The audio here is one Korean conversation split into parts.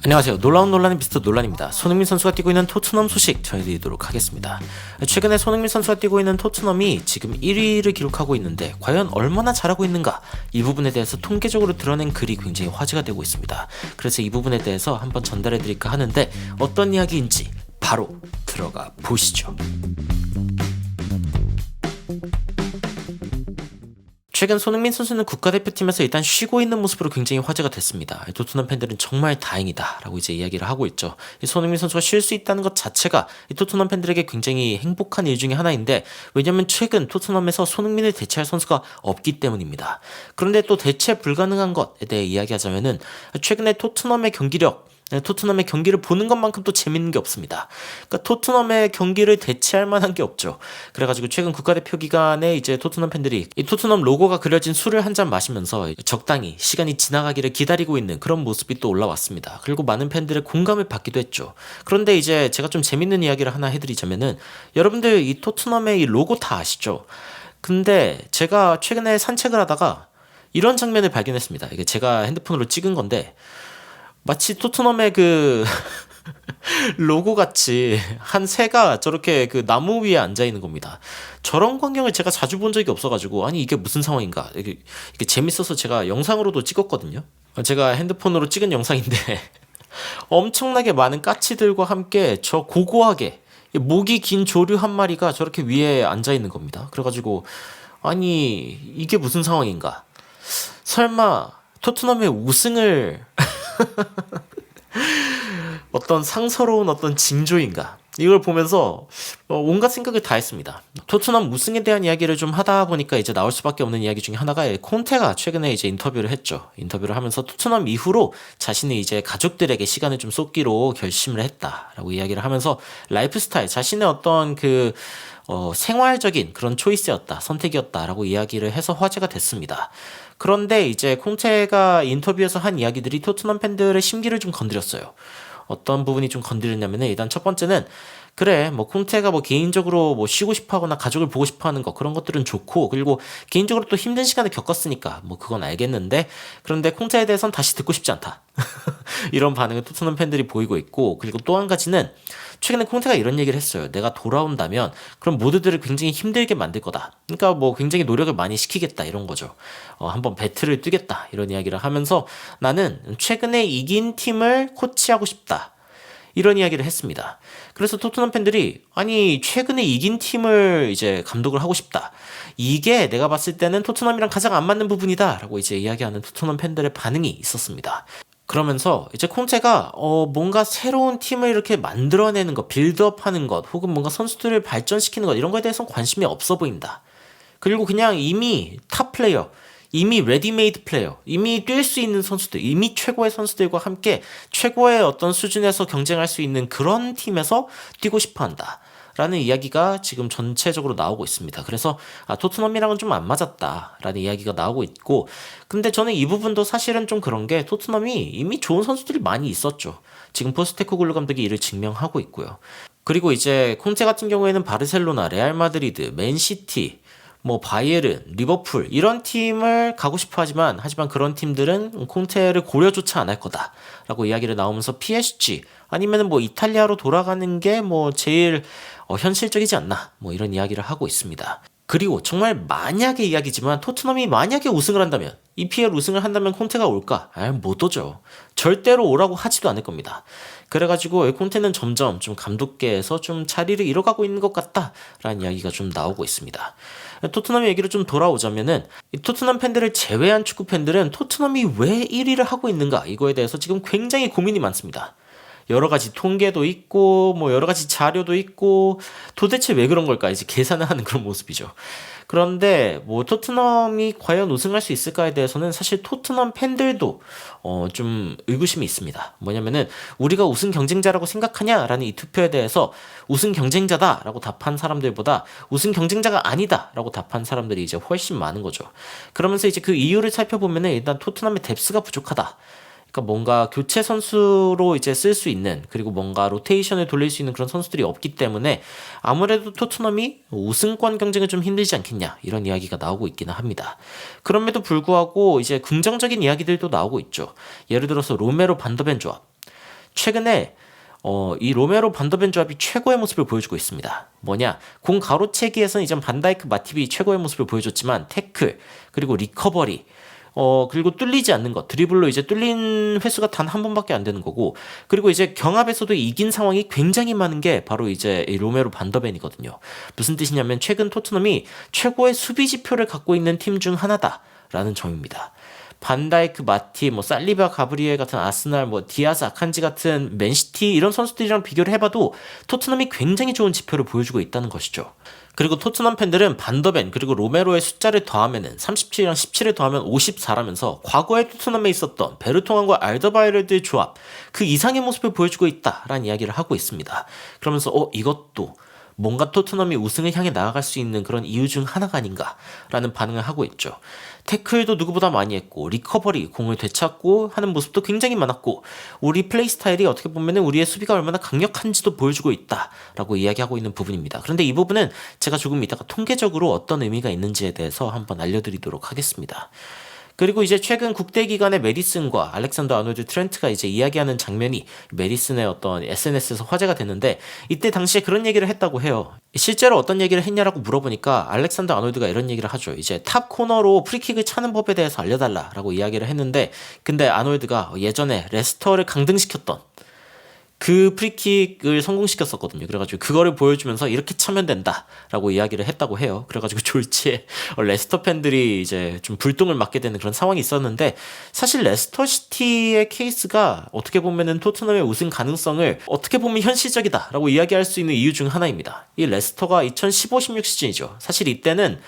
안녕하세요. 놀라운 논란의 미스터 논란입니다. 손흥민 선수가 뛰고 있는 토트넘 소식 전해드리도록 하겠습니다. 최근에 손흥민 선수가 뛰고 있는 토트넘이 지금 1위를 기록하고 있는데 과연 얼마나 잘하고 있는가, 이 부분에 대해서 통계적으로 드러낸 글이 굉장히 화제가 되고 있습니다. 그래서 이 부분에 대해서 한번 전달해드릴까 하는데 어떤 이야기인지 바로 들어가 보시죠. 최근 손흥민 선수는 국가대표팀에서 일단 쉬고 있는 모습으로 굉장히 화제가 됐습니다. 토트넘 팬들은 정말 다행이다 라고 이제 이야기를 하고 있죠. 손흥민 선수가 쉴 수 있다는 것 자체가 토트넘 팬들에게 굉장히 행복한 일 중에 하나인데, 왜냐면 최근 토트넘에서 손흥민을 대체할 선수가 없기 때문입니다. 그런데 또 대체 불가능한 것에 대해 이야기하자면은 최근에 토트넘의 경기를 보는 것만큼 또 재밌는 게 없습니다. 그러니까 토트넘의 경기를 대체할 만한 게 없죠. 그래가지고 최근 국가대표 기간에 이제 토트넘 팬들이 이 토트넘 로고가 그려진 술을 한 잔 마시면서 적당히 시간이 지나가기를 기다리고 있는 그런 모습이 또 올라왔습니다. 그리고 많은 팬들의 공감을 받기도 했죠. 그런데 이제 제가 좀 재밌는 이야기를 하나 해드리자면은, 여러분들 이 토트넘의 이 로고 다 아시죠? 근데 제가 최근에 산책을 하다가 이런 장면을 발견했습니다. 이게 제가 핸드폰으로 찍은 건데, 마치 토트넘의 그 로고 같이 한 새가 저렇게 그 나무 위에 앉아 있는 겁니다. 저런 광경을 제가 자주 본 적이 없어가지고, 아니 이게 무슨 상황인가, 이게 재밌어서 제가 영상으로도 찍었거든요. 제가 핸드폰으로 찍은 영상인데 엄청나게 많은 까치들과 함께 저 고고하게 목이 긴 조류 한 마리가 저렇게 위에 앉아 있는 겁니다. 그래가지고 아니 이게 무슨 상황인가, 설마 토트넘의 우승을 어떤 상서로운 어떤 징조인가, 이걸 보면서 온갖 생각을 다 했습니다. 토트넘 우승에 대한 이야기를 좀 하다 보니까 이제 나올 수밖에 없는 이야기 중에 하나가, 콘테가 최근에 이제 인터뷰를 했죠. 인터뷰를 하면서 토트넘 이후로 자신이 이제 가족들에게 시간을 좀 쏟기로 결심을 했다라고 이야기를 하면서 라이프 스타일, 자신의 어떤 그 생활적인 그런 초이스였다, 선택이었다라고 이야기를 해서 화제가 됐습니다. 그런데 이제 콘테가 인터뷰에서 한 이야기들이 토트넘 팬들의 심기를 좀 건드렸어요. 어떤 부분이 좀 건드렸냐면은, 일단 첫 번째는, 그래 뭐 콘테가 뭐 개인적으로 뭐 쉬고 싶어 하거나 가족을 보고 싶어 하는 거, 그런 것들은 좋고, 그리고 개인적으로 또 힘든 시간을 겪었으니까 뭐 그건 알겠는데, 그런데 콘테에 대해선 다시 듣고 싶지 않다 이런 반응을 토트넘 팬들이 보이고 있고, 그리고 또 한 가지는 최근에 콘테가 이런 얘기를 했어요. 내가 돌아온다면 그럼 모두들을 굉장히 힘들게 만들 거다. 그러니까 뭐 굉장히 노력을 많이 시키겠다, 이런 거죠. 한번 배틀을 뜨겠다, 이런 이야기를 하면서 나는 최근에 이긴 팀을 코치하고 싶다, 이런 이야기를 했습니다. 그래서 토트넘 팬들이 아니 최근에 이긴 팀을 이제 감독을 하고 싶다, 이게 내가 봤을 때는 토트넘이랑 가장 안 맞는 부분이다 라고 이제 이야기하는 토트넘 팬들의 반응이 있었습니다. 그러면서 이제 콘테가 뭔가 새로운 팀을 이렇게 만들어내는 것, 빌드업하는 것, 혹은 뭔가 선수들을 발전시키는 것, 이런 거에 대해서는 관심이 없어 보인다. 그리고 그냥 이미 탑 플레이어, 이미 레디메이드 플레이어, 이미 뛸 수 있는 선수들, 이미 최고의 선수들과 함께 최고의 어떤 수준에서 경쟁할 수 있는 그런 팀에서 뛰고 싶어 한다 라는 이야기가 지금 전체적으로 나오고 있습니다. 그래서 토트넘이랑은 좀 안 맞았다라는 이야기가 나오고 있고, 근데 저는 이 부분도 사실은 좀 그런 게, 토트넘이 이미 좋은 선수들이 많이 있었죠. 지금 포스테코글루 감독이 이를 증명하고 있고요. 그리고 이제 콘테 같은 경우에는 바르셀로나, 레알 마드리드, 맨시티, 뭐 바이에른, 리버풀, 이런 팀을 가고 싶어 하지만 그런 팀들은 콘테를 고려조차 안 할 거다라고 이야기를 나오면서 PSG 아니면은 뭐 이탈리아로 돌아가는 게 뭐 제일 현실적이지 않나, 뭐 이런 이야기를 하고 있습니다. 그리고 정말 만약의 이야기지만, 토트넘이 만약에 우승을 한다면, EPL 우승을 한다면 콘테가 올까? 못 오죠. 절대로 오라고 하지도 않을 겁니다. 그래가지고 콘테는 점점 좀 감독계에서 좀 자리를 잃어가고 있는 것 같다라는 이야기가 좀 나오고 있습니다. 토트넘 얘기를 좀 돌아오자면은, 이 토트넘 팬들을 제외한 축구 팬들은 토트넘이 왜 1위를 하고 있는가, 이거에 대해서 지금 굉장히 고민이 많습니다. 여러 가지 통계도 있고 뭐 여러 가지 자료도 있고, 도대체 왜 그런 걸까 이제 계산을 하는 그런 모습이죠. 그런데 뭐 토트넘이 과연 우승할 수 있을까에 대해서는 사실 토트넘 팬들도 좀 의구심이 있습니다. 뭐냐면은, 우리가 우승 경쟁자라고 생각하냐라는 이 투표에 대해서 우승 경쟁자다라고 답한 사람들보다 우승 경쟁자가 아니다라고 답한 사람들이 이제 훨씬 많은 거죠. 그러면서 이제 그 이유를 살펴보면은, 일단 토트넘의 뎁스가 부족하다. 그러니까 뭔가 교체 선수로 이제 쓸 수 있는, 그리고 뭔가 로테이션을 돌릴 수 있는 그런 선수들이 없기 때문에 아무래도 토트넘이 우승권 경쟁은 좀 힘들지 않겠냐, 이런 이야기가 나오고 있기는 합니다. 그럼에도 불구하고 이제 긍정적인 이야기들도 나오고 있죠. 예를 들어서 로메로 반더벤 조합, 최근에 이 로메로 반더벤 조합이 최고의 모습을 보여주고 있습니다. 뭐냐? 공 가로채기에서는 이전 반다이크 마팁이 최고의 모습을 보여줬지만 태클 그리고 리커버리 그리고 뚫리지 않는 것, 드리블로 이제 뚫린 횟수가 단 한 번밖에 안 되는 거고, 그리고 이제 경합에서도 이긴 상황이 굉장히 많은 게 바로 이제 이 로메로 반더벤이거든요. 무슨 뜻이냐면 최근 토트넘이 최고의 수비 지표를 갖고 있는 팀 중 하나다라는 점입니다. 반다이크, 마티, 살리바, 가브리엘 같은 아스날, 디아스, 아칸지 같은 맨시티 이런 선수들이랑 비교를 해봐도 토트넘이 굉장히 좋은 지표를 보여주고 있다는 것이죠. 그리고 토트넘 팬들은 반더벤 그리고 로메로의 숫자를 더하면은 37이랑 17을 더하면 54라면서 과거에 토트넘에 있었던 베르통안과 알더바이레르의 조합 그 이상의 모습을 보여주고 있다라는 이야기를 하고 있습니다. 그러면서 이것도 뭔가 토트넘이 우승을 향해 나아갈 수 있는 그런 이유 중 하나가 아닌가라는 반응을 하고 있죠. 태클도 누구보다 많이 했고 리커버리, 공을 되찾고 하는 모습도 굉장히 많았고 우리 플레이 스타일이 어떻게 보면은 우리의 수비가 얼마나 강력한지도 보여주고 있다라고 이야기하고 있는 부분입니다. 그런데 이 부분은 제가 조금 이따가 통계적으로 어떤 의미가 있는지에 대해서 한번 알려드리도록 하겠습니다. 그리고 이제 최근 국대 기간에 메디슨과 알렉산더 아놀드 트렌트가 이제 이야기하는 장면이 메디슨의 어떤 SNS에서 화제가 됐는데 이때 당시에 그런 얘기를 했다고 해요. 실제로 어떤 얘기를 했냐라고 물어보니까 알렉산더 아놀드가 이런 얘기를 하죠. 이제 탑 코너로 프리킥을 차는 법에 대해서 알려달라라고 이야기를 했는데 근데 아놀드가 예전에 레스터를 강등시켰던 그 프리킥을 성공시켰었거든요. 그래가지고 그거를 보여주면서 이렇게 차면 된다라고 이야기를 했다고 해요. 그래가지고 졸지에 레스터 팬들이 이제 좀 불똥을 맞게 되는 그런 상황이 있었는데 사실 레스터 시티의 케이스가 어떻게 보면은 토트넘의 우승 가능성을 어떻게 보면 현실적이다라고 이야기할 수 있는 이유 중 하나입니다. 이 레스터가 2015-16 시즌이죠. 사실 이때는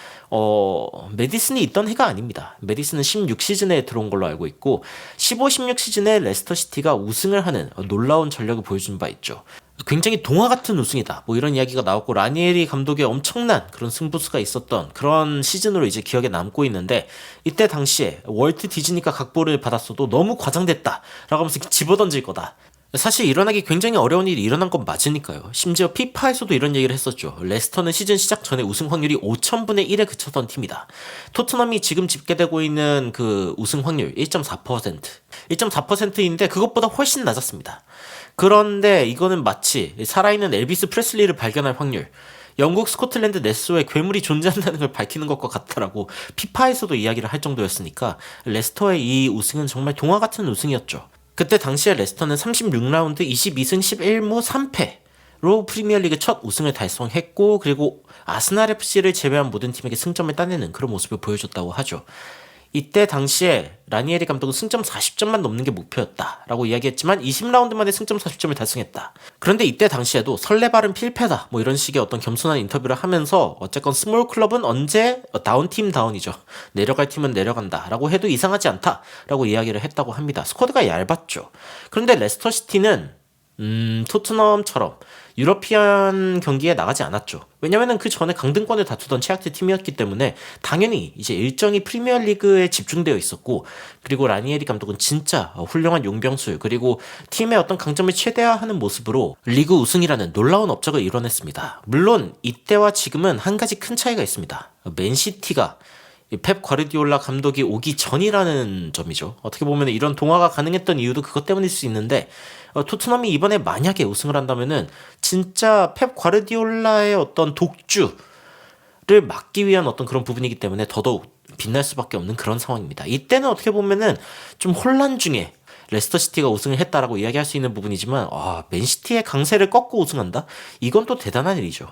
메디슨이 있던 해가 아닙니다. 메디슨은 16 시즌에 들어온 걸로 알고 있고 15-16 시즌에 레스터 시티가 우승을 하는 놀라운 전력을 보여준 바 있죠. 굉장히 동화 같은 우승이다. 이런 이야기가 나왔고 라니에리 감독의 엄청난 그런 승부수가 있었던 그런 시즌으로 이제 기억에 남고 있는데 이때 당시에 월트 디즈니가 각본을 받았어도 너무 과장됐다라고 하면서 집어던질 거다. 사실 일어나기 굉장히 어려운 일이 일어난 건 맞으니까요. 심지어 피파에서도 이런 얘기를 했었죠. 레스터는 시즌 시작 전에 우승 확률이 5000분의 1에 그쳤던 팀이다. 토트넘이 지금 집계되고 있는 그 우승 확률 1.4%. 1.4%인데 그것보다 훨씬 낮았습니다. 그런데 이거는 마치 살아있는 엘비스 프레슬리를 발견할 확률, 영국 스코틀랜드 네스호에 괴물이 존재한다는 걸 밝히는 것과 같다라고 피파에서도 이야기를 할 정도였으니까 레스터의 이 우승은 정말 동화 같은 우승이었죠. 그때 당시에 레스터는 36라운드 22승 11무 3패로 프리미어리그 첫 우승을 달성했고 그리고 아스날 FC를 제외한 모든 팀에게 승점을 따내는 그런 모습을 보여줬다고 하죠. 이때 당시에 라니에리 감독은 승점 40점만 넘는 게 목표였다라고 이야기했지만 20라운드 만에 승점 40점을 달성했다. 그런데 이때 당시에도 설레발은 필패다 이런 식의 어떤 겸손한 인터뷰를 하면서 어쨌건 스몰 클럽은 언제 다운팀 다운이죠. 내려갈 팀은 내려간다 라고 해도 이상하지 않다 라고 이야기를 했다고 합니다. 스쿼드가 얇았죠. 그런데 레스터 시티는 토트넘처럼 유러피안 경기에 나가지 않았죠. 왜냐면은 그 전에 강등권을 다투던 최악의 팀이었기 때문에 당연히 이제 일정이 프리미어리그에 집중되어 있었고 그리고 라니에리 감독은 진짜 훌륭한 용병술 그리고 팀의 어떤 강점을 최대화하는 모습으로 리그 우승이라는 놀라운 업적을 이뤄냈습니다. 물론 이때와 지금은 한 가지 큰 차이가 있습니다. 맨시티가 펩 과르디올라 감독이 오기 전이라는 점이죠. 어떻게 보면 이런 동화가 가능했던 이유도 그것 때문일 수 있는데 토트넘이 이번에 만약에 우승을 한다면은 진짜 펩 과르디올라의 어떤 독주를 막기 위한 어떤 그런 부분이기 때문에 더더욱 빛날 수밖에 없는 그런 상황입니다. 이때는 어떻게 보면은 좀 혼란 중에 레스터시티가 우승을 했다라고 이야기할 수 있는 부분이지만 맨시티의 강세를 꺾고 우승한다? 이건 또 대단한 일이죠.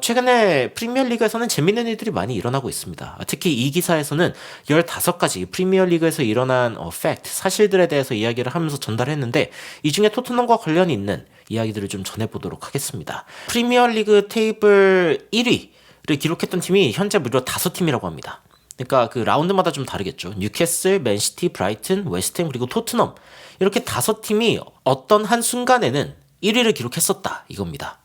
최근에 프리미어리그에서는 재밌는 일들이 많이 일어나고 있습니다. 특히 이 기사에서는 15가지 프리미어리그에서 일어난 팩트, 사실들에 대해서 이야기를 하면서 전달했는데 이 중에 토트넘과 관련이 있는 이야기들을 좀 전해보도록 하겠습니다. 프리미어리그 테이블 1위를 기록했던 팀이 현재 무려 5팀이라고 합니다. 그러니까 그 라운드마다 좀 다르겠죠. 뉴캐슬, 맨시티, 브라이튼, 웨스트햄 그리고 토트넘 이렇게 5팀이 어떤 한 순간에는 1위를 기록했었다 이겁니다.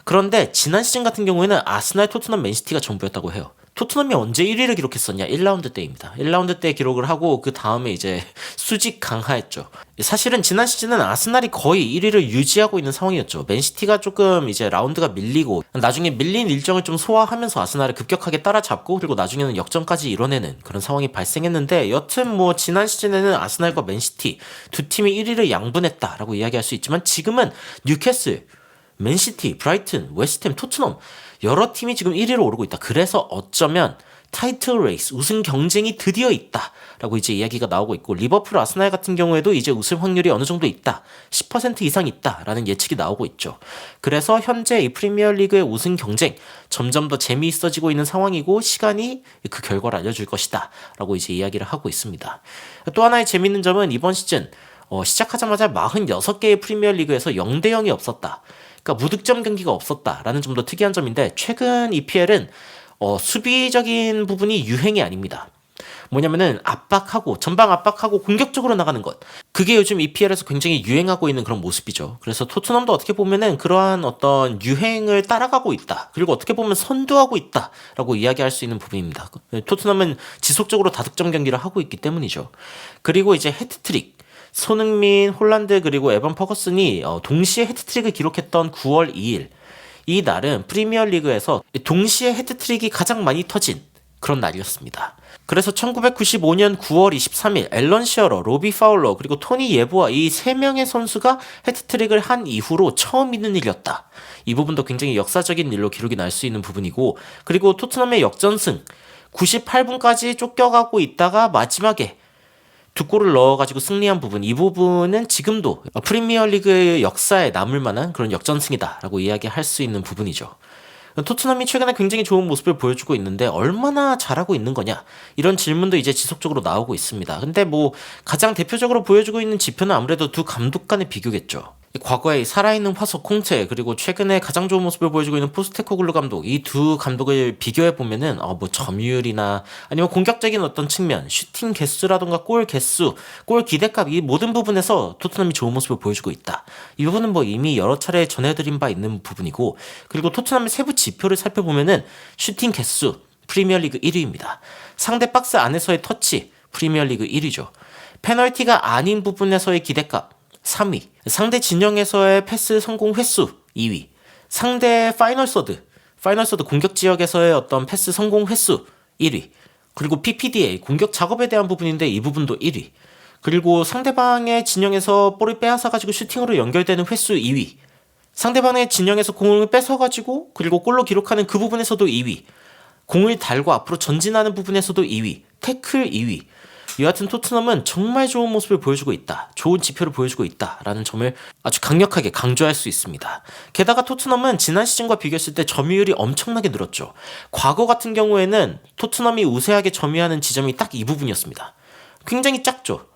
그런데 지난 시즌 같은 경우에는 아스날, 토트넘, 맨시티가 전부였다고 해요. 토트넘이 언제 1위를 기록했었냐? 1라운드 때입니다. 1라운드 때 기록을 하고 그 다음에 이제 수직 강하했죠. 사실은 지난 시즌은 아스날이 거의 1위를 유지하고 있는 상황이었죠. 맨시티가 조금 이제 라운드가 밀리고 나중에 밀린 일정을 좀 소화하면서 아스날을 급격하게 따라잡고 그리고 나중에는 역전까지 이뤄내는 그런 상황이 발생했는데 여튼 뭐 지난 시즌에는 아스날과 맨시티 두 팀이 1위를 양분했다라고 이야기할 수 있지만 지금은 뉴캐슬, 맨시티, 브라이튼, 웨스트햄, 토트넘 여러 팀이 지금 1위로 오르고 있다. 그래서 어쩌면 타이틀 레이스, 우승 경쟁이 드디어 있다라고 이제 이야기가 나오고 있고 리버풀, 아스날 같은 경우에도 이제 우승 확률이 어느 정도 있다. 10% 이상 있다라는 예측이 나오고 있죠. 그래서 현재 이 프리미어리그의 우승 경쟁 점점 더 재미있어지고 있는 상황이고 시간이 그 결과를 알려줄 것이다 라고 이제 이야기를 하고 있습니다. 또 하나의 재미있는 점은 이번 시즌 시작하자마자 46개의 프리미어리그에서 0대0이 없었다. 그러니까 무득점 경기가 없었다라는 점도 특이한 점인데 최근 EPL은 수비적인 부분이 유행이 아닙니다. 뭐냐면은 압박하고 전방 압박하고 공격적으로 나가는 것. 그게 요즘 EPL에서 굉장히 유행하고 있는 그런 모습이죠. 그래서 토트넘도 어떻게 보면은 그러한 어떤 유행을 따라가고 있다. 그리고 어떻게 보면 선두하고 있다라고 이야기할 수 있는 부분입니다. 토트넘은 지속적으로 다득점 경기를 하고 있기 때문이죠. 그리고 이제 해트트릭. 손흥민, 홀란드 그리고 에반 퍼거슨이 동시에 해트트릭을 기록했던 9월 2일 이 날은 프리미어리그에서 동시에 해트트릭이 가장 많이 터진 그런 날이었습니다. 그래서 1995년 9월 23일 앨런 시어러, 로비 파울러 그리고 토니 예보아 이 3명의 선수가 해트트릭을 한 이후로 처음 있는 일이었다. 이 부분도 굉장히 역사적인 일로 기록이 날 수 있는 부분이고 그리고 토트넘의 역전승 98분까지 쫓겨가고 있다가 마지막에 2골을 넣어가지고 승리한 부분 이 부분은 지금도 프리미어리그의 역사에 남을 만한 그런 역전승이다라고 이야기할 수 있는 부분이죠. 토트넘이 최근에 굉장히 좋은 모습을 보여주고 있는데 얼마나 잘하고 있는 거냐 이런 질문도 이제 지속적으로 나오고 있습니다. 근데 뭐 가장 대표적으로 보여주고 있는 지표는 아무래도 두 감독 간의 비교겠죠. 과거에 살아있는 화석 콩테 그리고 최근에 가장 좋은 모습을 보여주고 있는 포스테코글루 감독 이 두 감독을 비교해 보면은 뭐 점유율이나 아니면 공격적인 어떤 측면 슈팅 개수라던가 골 개수 골 기대값 이 모든 부분에서 토트넘이 좋은 모습을 보여주고 있다. 이 부분은 뭐 이미 여러 차례 전해드린 바 있는 부분이고 그리고 토트넘의 세부 지표를 살펴보면은 슈팅 개수 프리미어리그 1위입니다. 상대 박스 안에서의 터치 프리미어리그 1위죠. 페널티가 아닌 부분에서의 기대값 3위, 상대 진영에서의 패스 성공 횟수 2위, 상대 파이널 서드 공격 지역에서의 어떤 패스 성공 횟수 1위, 그리고 PPDA 공격 작업에 대한 부분인데 이 부분도 1위, 그리고 상대방의 진영에서 볼을 빼앗아가지고 슈팅으로 연결되는 횟수 2위, 상대방의 진영에서 공을 뺏어가지고 그리고 골로 기록하는 그 부분에서도 2위, 공을 달고 앞으로 전진하는 부분에서도 2위, 태클 2위, 여하튼 토트넘은 정말 좋은 모습을 보여주고 있다. 좋은 지표를 보여주고 있다라는 점을 아주 강력하게 강조할 수 있습니다. 게다가 토트넘은 지난 시즌과 비교했을 때 점유율이 엄청나게 늘었죠. 과거 같은 경우에는 토트넘이 우세하게 점유하는 지점이 딱 이 부분이었습니다. 굉장히 작죠.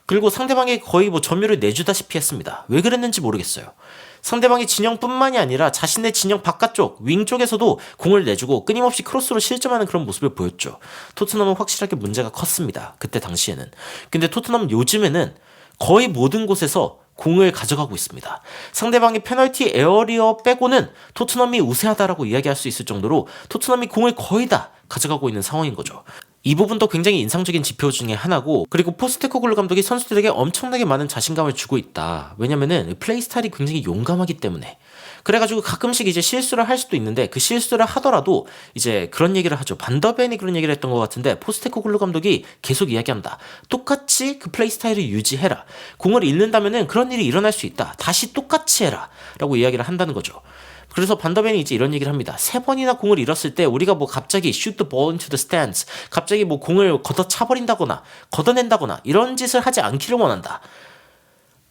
그리고 상대방이 거의 뭐 점유를 내주다시피 했습니다. 왜 그랬는지 모르겠어요. 상대방의 진영뿐만이 아니라 자신의 진영 바깥쪽 윙 쪽에서도 공을 내주고 끊임없이 크로스로 실점하는 그런 모습을 보였죠. 토트넘은 확실하게 문제가 컸습니다. 그때 당시에는. 근데 토트넘은 요즘에는 거의 모든 곳에서 공을 가져가고 있습니다. 상대방의 페널티 에어리어 빼고는 토트넘이 우세하다라고 이야기할 수 있을 정도로 토트넘이 공을 거의 다 가져가고 있는 상황인 거죠. 이 부분도 굉장히 인상적인 지표 중에 하나고 그리고 포스테코글루 감독이 선수들에게 엄청나게 많은 자신감을 주고 있다. 왜냐면은 플레이 스타일이 굉장히 용감하기 때문에 그래가지고 가끔씩 이제 실수를 할 수도 있는데 그 실수를 하더라도 이제 그런 얘기를 하죠. 반더벤이 그런 얘기를 했던 것 같은데 포스테코글루 감독이 계속 이야기한다. 똑같이 그 플레이 스타일을 유지해라. 공을 잃는다면은 그런 일이 일어날 수 있다. 다시 똑같이 해라. 라고 이야기를 한다는 거죠. 그래서 반더벤이 이제 이런 얘기를 합니다. 3번이나 공을 잃었을 때 우리가 뭐 갑자기 shoot the ball into the stands 갑자기 뭐 공을 걷어차버린다거나 걷어낸다거나 이런 짓을 하지 않기를 원한다.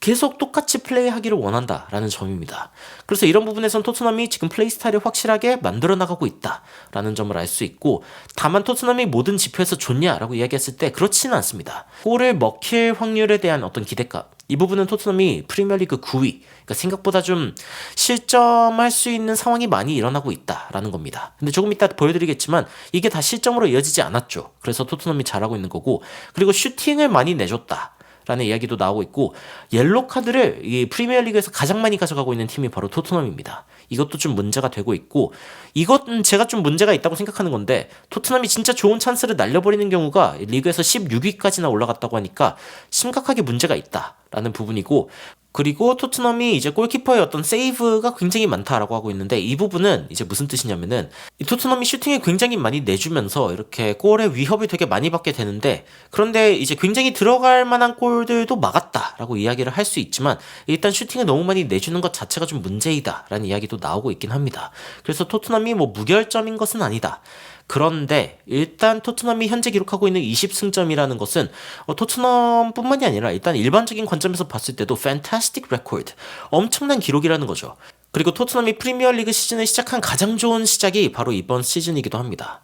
계속 똑같이 플레이하기를 원한다라는 점입니다. 그래서 이런 부분에선 토트넘이 지금 플레이 스타일을 확실하게 만들어 나가고 있다라는 점을 알 수 있고 다만 토트넘이 모든 지표에서 좋냐라고 이야기했을 때 그렇지는 않습니다. 골을 먹힐 확률에 대한 어떤 기대값 이 부분은 토트넘이 프리미어리그 9위 그러니까 생각보다 좀 실점할 수 있는 상황이 많이 일어나고 있다라는 겁니다. 근데 조금 이따 보여드리겠지만 이게 다 실점으로 이어지지 않았죠. 그래서 토트넘이 잘하고 있는 거고 그리고 슈팅을 많이 내줬다. 라는 이야기도 나오고 있고, 옐로 카드를 이 프리미어리그에서 가장 많이 가져가고 있는 팀이 바로 토트넘입니다. 이것도 좀 문제가 되고 있고, 이것은 제가 좀 문제가 있다고 생각하는 건데, 토트넘이 진짜 좋은 찬스를 날려버리는 경우가 리그에서 16위까지나 올라갔다고 하니까 심각하게 문제가 있다라는 부분이고, 그리고 토트넘이 이제 골키퍼의 어떤 세이브가 굉장히 많다라고 하고 있는데, 이 부분은 이제 무슨 뜻이냐면은 이 토트넘이 슈팅을 굉장히 많이 내주면서 이렇게 골의 위협이 되게 많이 받게 되는데, 그런데 이제 굉장히 들어갈 만한 골들도 막았다라고 이야기를 할 수 있지만, 일단 슈팅을 너무 많이 내주는 것 자체가 좀 문제이다라는 이야기도 나오고 있긴 합니다. 그래서 토트넘이 뭐 무결점인 것은 아니다. 그런데 일단 토트넘이 현재 기록하고 있는 20승점이라는 것은 토트넘뿐만이 아니라 일단 일반적인 관점에서 봤을 때도 fantastic record, 엄청난 기록이라는 거죠. 그리고 토트넘이 프리미어리그 시즌을 시작한 가장 좋은 시작이 바로 이번 시즌이기도 합니다.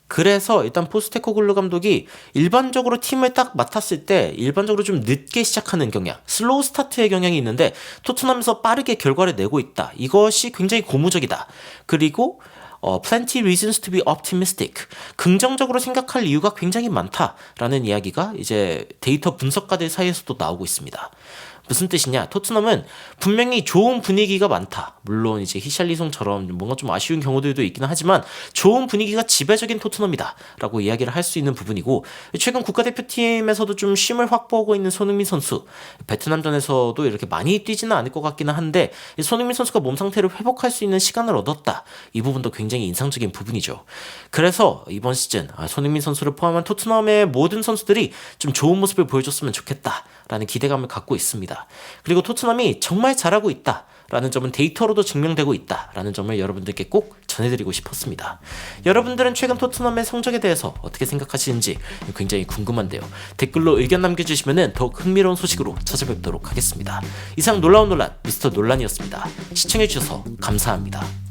그래서 일단 포스테코글루 감독이 일반적으로 팀을 딱 맡았을 때 일반적으로 좀 늦게 시작하는 경향, 슬로우 스타트의 경향이 있는데 토트넘에서 빠르게 결과를 내고 있다. 이것이 굉장히 고무적이다. 그리고 plenty reasons to be optimistic. 긍정적으로 생각할 이유가 굉장히 많다라는 이야기가 이제 데이터 분석가들 사이에서도 나오고 있습니다. 무슨 뜻이냐? 토트넘은 분명히 좋은 분위기가 많다. 물론 이제 히샬리송처럼 뭔가 좀 아쉬운 경우들도 있기는 하지만 좋은 분위기가 지배적인 토트넘이다 라고 이야기를 할 수 있는 부분이고, 최근 국가대표팀에서도 좀 쉼을 확보하고 있는 손흥민 선수, 베트남전에서도 이렇게 많이 뛰지는 않을 것 같기는 한데 손흥민 선수가 몸 상태를 회복할 수 있는 시간을 얻었다. 이 부분도 굉장히 인상적인 부분이죠. 그래서 이번 시즌 손흥민 선수를 포함한 토트넘의 모든 선수들이 좀 좋은 모습을 보여줬으면 좋겠다 라는 기대감을 갖고 있습니다. 그리고 토트넘이 정말 잘하고 있다 라는 점은 데이터로도 증명되고 있다 라는 점을 여러분들께 꼭 전해드리고 싶었습니다. 여러분들은 최근 토트넘의 성적에 대해서 어떻게 생각하시는지 굉장히 궁금한데요. 댓글로 의견 남겨주시면 더욱 흥미로운 소식으로 찾아뵙도록 하겠습니다. 이상 놀라운 논란 미스터 논란이었습니다. 시청해주셔서 감사합니다.